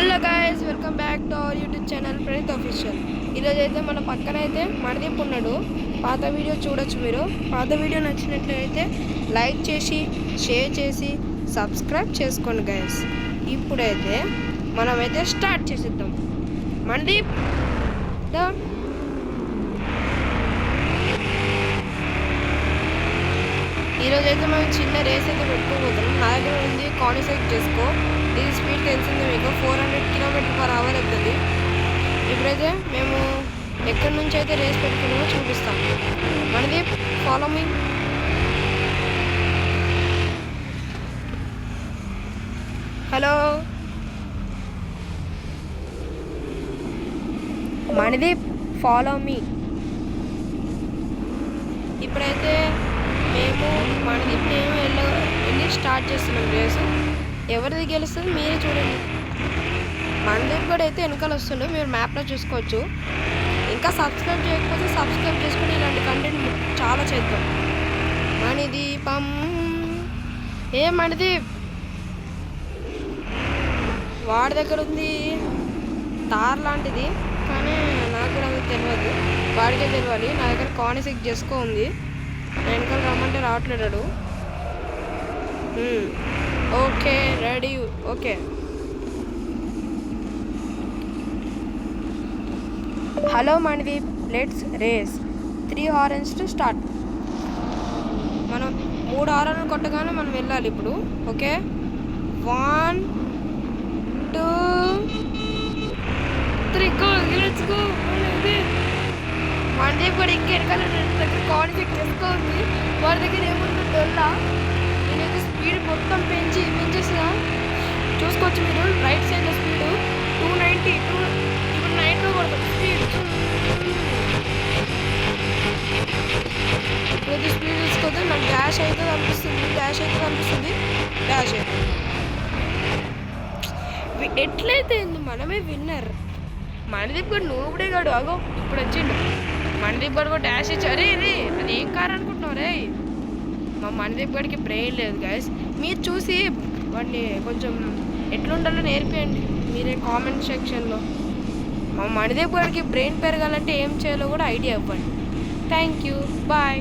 Hello guys, welcome back to our YouTube channel Praneeth official. ఈరోజు అయితే మన పక్కన అయితే మనదీప్ ఉన్నాడు. పాత వీడియో చూడొచ్చు మీరు. పాత వీడియో నచ్చినట్లయితే లైక్ చేసి షేర్ చేసి సబ్స్క్రైబ్ చేసుకోండి గాయస్. ఇప్పుడైతే మనమైతే స్టార్ట్ చేసేద్దాం. మనదీప్ ఈరోజు అయితే మనం చిన్న రేస్ అయితే పెట్టుకోబోతున్నాం. నా దగ్గర ఉంది కానిసెక్ట్ చేసుకో. దీని స్పీడ్ తెలిసింది మీకు 400 km/h అవుతుంది. ఇప్పుడైతే మేము ఎక్కడి నుంచి అయితే రేస్ పెట్టుకున్నామో చూపిస్తాం. మనది ఫాలో మీ. హలో మనది ఫాలో మీ. ఇప్పుడైతే మేము వెళ్ళి స్టార్ట్ చేస్తున్నాం రేసు. ఎవరిది గెలుస్తుంది మీరే చూడండి. మనదీప్ కూడా అయితే వెనకాల వస్తుండే, మీరు మ్యాప్లో చూసుకోవచ్చు. ఇంకా సబ్స్క్రైబ్ చేయకపోతే సబ్స్క్రైబ్ చేసుకుని ఇలాంటి కంటెంట్ చాలా చేద్దాం. మణిదీపం మణిదీప్ వాడి దగ్గర ఉంది తార్ లాంటిది, కానీ నాకు కూడా అది తెలియదు, వాడికే తెలియాలి. నా దగ్గర కానిసెక్ట్ చేసుకో ఉంది. వెనకాల రమ్మంటే రావట్లేడు. Okay ready. Okay hello Manideep, let's race. 3 horns to start. మనం 3 హారన్లు కొట్టగానే మనం వెళ్ళాలి ఇప్పుడు. Okay 1 2 3 go, let's go. Manideep కూడా ఇంకా వెనకాల దగ్గర కానిసెక్ట్ చేసుకోండి. వాడి దగ్గర ఏముందో డొల్లా. నేనైతే స్పీడ్ మొత్తం పెంచేసిన చూసుకోవచ్చు మీరు. రైట్ సైడ్లో స్పీడ్ 290, ఇప్పుడు 9లో కొడతాం స్పీడ్. ఇప్పుడైతే స్పీడ్ తీసుకోతే నాకు డాష్ అవుతుంది అనిపిస్తుంది. డాష్ అవుతుంది. ఎట్లయితే మనమే విన్నర్. మనదీప్ కూడా నూబడే కాడు. అగో ఇప్పుడు వచ్చిండు మనదీప్ గడు కూడా డాష్ ఇచ్చారు. ఇది అది ఏం కారు అనుకుంటున్నావు రే? మా మనదీప్ గడికి బ్రెయిన్ లేదు గైస్. మీరు చూసి వాడిని కొంచెం ఎట్లుండాలో నేర్పియండి మీరే కామెంట్ సెక్షన్లో. మా మనదీప్ గడికి బ్రెయిన్ పెరగాలంటే ఏం చేయాలో కూడా ఐడియా ఇవ్వండి. Thank you, bye.